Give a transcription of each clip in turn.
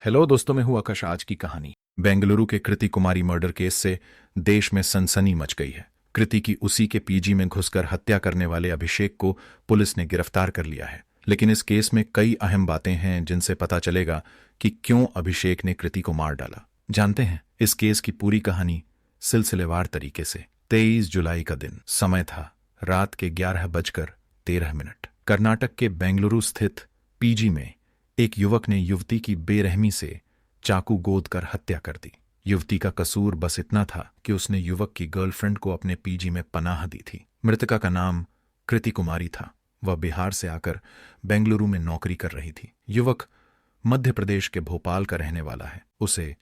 Hello दोस्तों, मैं हूं आकाश। आज की कहानी बेंगलुरु के कृति कुमारी मर्डर केस से देश में सनसनी मच गई है। कृति की उसी के पीजी में घुसकर हत्या करने वाले अभिषेक को पुलिस ने गिरफ्तार कर लिया है। लेकिन इस केस में कई अहम बातें हैं जिनसे पता चलेगा कि क्यों अभिषेक ने कृति को मार डाला। जानते हैं इस केस की पूरी कहानी सिलसिलेवार तरीके से। 23 जुलाई का दिन, समय था रात के 11:13। कर्नाटक के बेंगलुरु स्थित पीजी में एक युवक ने युवती की बेरहमी से चाकू गोद कर हत्या कर दी। युवती का कसूर बस इतना था कि उसने युवक की गर्लफ्रेंड को अपने पीजी में पनाह दी थी। मृतका का नाम कृति कुमारी था। वह बिहार से आकर बेंगलुरु में नौकरी कर रही थी। युवक मध्य प्रदेश के भोपाल का रहने वाला है। उसे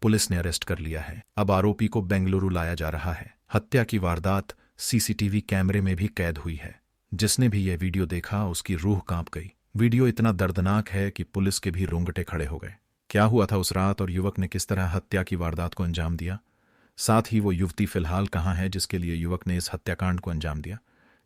पुलिस ने अरेस्ट कर लिया है। अब आरोपी को बेंगलुरु लाया जा रहा है। हत्या की वारदात सीसीटीवी कैमरे में भी कैद हुई है। जिसने भी यह वीडियो देखा उसकी रूह कांप गई। वीडियो इतना दर्दनाक है कि पुलिस के भी रोंगटे खड़े हो गए। क्या हुआ था उस रात और युवक ने किस तरह हत्या की वारदात को अंजाम दिया? साथ ही वो युवती फिलहाल कहाँ है जिसके लिए युवक ने इस हत्याकांड को अंजाम दिया?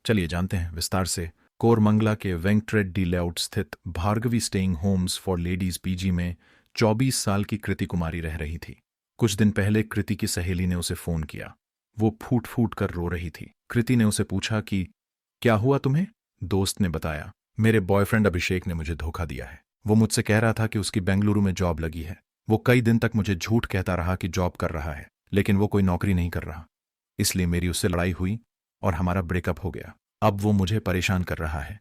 चलिए जानते हैं विस्तार से। कोरमंगला के वेंकटरेड्डी लेआउट स्थित Bhargavi staying Holmes for ladies PG में 24 साल की कृति कुमारी रह रही थी। कुछ दिन पहले कृति की सहेली ने उसे फोन किया। वो फूट फूट कर रो रही थी। कृति ने उसे पूछा कि क्या हुआ तुम्हें? दोस्त ने बताया, मेरे बॉयफ्रेंड अभिषेक ने मुझे धोखा दिया है। वो मुझसे कह रहा था कि उसकी बेंगलुरु में जॉब लगी है। वो कई दिन तक मुझे झूठ कहता रहा कि जॉब कर रहा है, लेकिन वो कोई नौकरी नहीं कर रहा। इसलिए मेरी उससे लड़ाई हुई और हमारा ब्रेकअप हो गया। अब वो मुझे परेशान कर रहा है।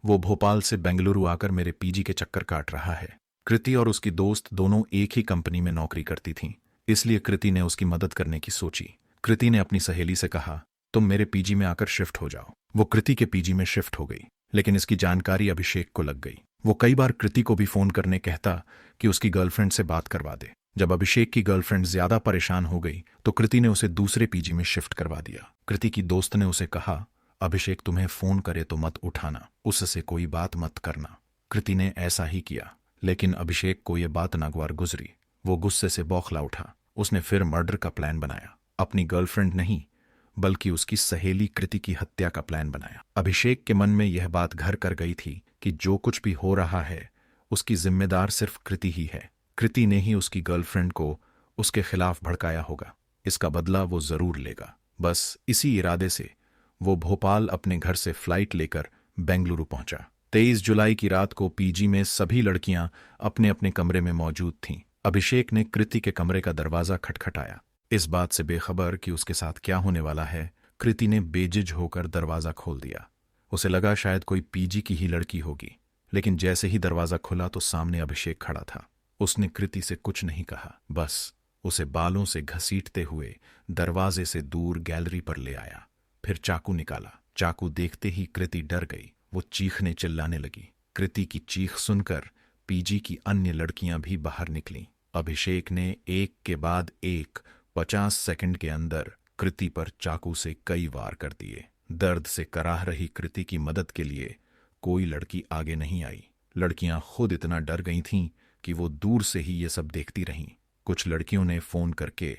वो भोपाल से बेंगलुरु आकर मेरे पीजी के चक्कर काट रहा है। कृति और उसकी दोस्त दोनों एक ही कंपनी में नौकरी करती थीं, इसलिए कृति ने उसकी मदद करने की सोची। कृति ने अपनी सहेली से कहा, तुम मेरे पीजी में आकर शिफ्ट हो जाओ। वो कृति के पीजी में शिफ्ट हो गई, लेकिन इसकी जानकारी अभिषेक को लग गई। वो कई बार कृति को भी फोन करने कहता कि उसकी गर्लफ्रेंड से बात करवा दे। जब अभिषेक की गर्लफ्रेंड ज्यादा परेशान हो गई तो कृति ने उसे दूसरे पीजी में शिफ्ट करवा दिया। कृति की दोस्त ने उसे कहा, अभिषेक तुम्हें फोन करे तो मत उठाना, उससे कोई बात मत करना। कृति ने ऐसा ही किया, लेकिन अभिषेक को यह बात नागवार गुजरी। वो गुस्से से बौखला उठा। उसने फिर मर्डर का प्लान बनाया। अपनी गर्लफ्रेंड नहीं बल्कि उसकी सहेली कृति की हत्या का प्लान बनाया। अभिषेक के मन में यह बात घर कर गई थी कि जो कुछ भी हो रहा है उसकी जिम्मेदार सिर्फ कृति ही है। कृति ने ही उसकी गर्लफ्रेंड को उसके खिलाफ भड़काया होगा। इसका बदला वो जरूर लेगा। बस इसी इरादे से वो भोपाल अपने घर से फ्लाइट लेकर बेंगलुरु पहुंचा। 23 जुलाई की रात को पीजी में सभी लड़कियां अपने अपने कमरे में मौजूद थीं। अभिषेक ने कृति के कमरे का दरवाजा खटखटाया। इस बात से बेखबर कि उसके साथ क्या होने वाला है, कृति ने बेझिझक होकर दरवाजा खोल दिया। उसे लगा शायद कोई पीजी की ही लड़की होगी, लेकिन जैसे ही दरवाजा खुला तो सामने अभिषेक खड़ा था। उसने कृति से कुछ नहीं कहा, बस उसे बालों से घसीटते हुए दरवाजे से दूर गैलरी पर ले आया। फिर चाकू निकाला। चाकू देखते ही कृति डर गई। वो चीखने चिल्लाने लगी। कृति की चीख सुनकर पीजी की अन्य लड़कियां भी बाहर निकलीं। अभिषेक ने एक के बाद एक 50 सेकंड के अंदर कृति पर चाकू से कई वार कर दिए। दर्द से कराह रही कृति की मदद के लिए कोई लड़की आगे नहीं आई। लड़कियां खुद इतना डर गई थीं कि वो दूर से ही ये सब देखती रहीं। कुछ लड़कियों ने फोन करके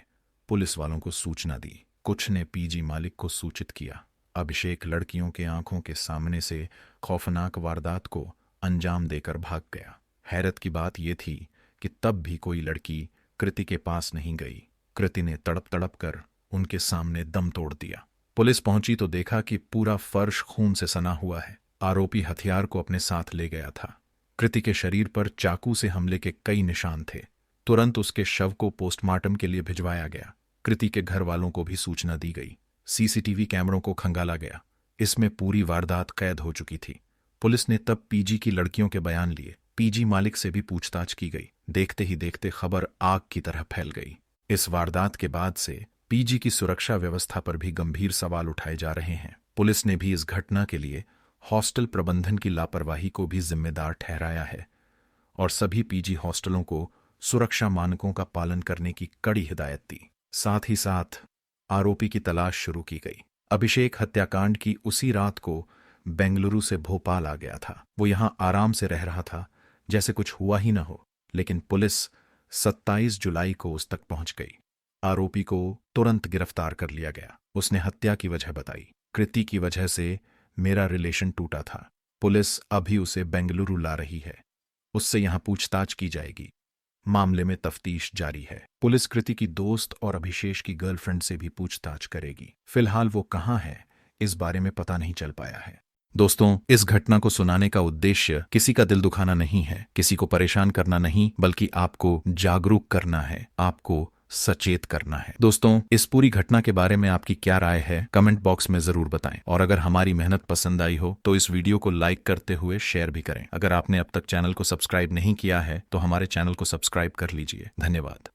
पुलिस वालों को सूचना दी, कुछ ने पीजी मालिक को सूचित किया। अभिषेक लड़कियों के आंखों के सामने से खौफनाक वारदात को अंजाम देकर भाग गया। हैरत की बात यह थी कि तब भी कोई लड़की कृति के पास नहीं गई। कृति ने तड़प तड़प कर उनके सामने दम तोड़ दिया। पुलिस पहुंची तो देखा कि पूरा फर्श खून से सना हुआ है। आरोपी हथियार को अपने साथ ले गया था। कृति के शरीर पर चाकू से हमले के कई निशान थे। तुरंत उसके शव को पोस्टमार्टम के लिए भिजवाया गया। कृति के घर वालों को भी सूचना दी गई। सीसीटीवी कैमरों को खंगाला गया। इसमें पूरी वारदात कैद हो चुकी थी। पुलिस ने तब पीजी की लड़कियों के बयान लिए। पीजी मालिक से भी पूछताछ की गई। देखते ही देखते खबर आग की तरह फैल गई। इस वारदात के बाद से पीजी की सुरक्षा व्यवस्था पर भी गंभीर सवाल उठाए जा रहे हैं। पुलिस ने भी इस घटना के लिए हॉस्टल प्रबंधन की लापरवाही को भी जिम्मेदार ठहराया है और सभी पीजी हॉस्टलों को सुरक्षा मानकों का पालन करने की कड़ी हिदायत दी। साथ ही साथ आरोपी की तलाश शुरू की गई। अभिषेक हत्याकांड की उसी रात को बेंगलुरु से भोपाल आ गया था। वो यहां आराम से रह रहा था जैसे कुछ हुआ ही न हो, लेकिन पुलिस 27 जुलाई को उस तक पहुंच गई। आरोपी को तुरंत गिरफ्तार कर लिया गया। उसने हत्या की वजह बताई, कृति की वजह से मेरा रिलेशन टूटा था। पुलिस अभी उसे बेंगलुरु ला रही है। उससे यहां पूछताछ की जाएगी। मामले में तफ्तीश जारी है। पुलिस कृति की दोस्त और अभिषेक की गर्लफ्रेंड से भी पूछताछ करेगी। फिलहाल वो कहाँ है, इस बारे में पता नहीं चल पाया है। दोस्तों, इस घटना को सुनाने का उद्देश्य किसी का दिल दुखाना नहीं है, किसी को परेशान करना नहीं, बल्कि आपको जागरूक करना है, आपको सचेत करना है। दोस्तों, इस पूरी घटना के बारे में आपकी क्या राय है, कमेंट बॉक्स में जरूर बताएं। और अगर हमारी मेहनत पसंद आई हो तो इस वीडियो को लाइक करते हुए शेयर भी करें। अगर आपने अब तक चैनल को सब्सक्राइब नहीं किया है तो हमारे चैनल को सब्सक्राइब कर लीजिए। धन्यवाद।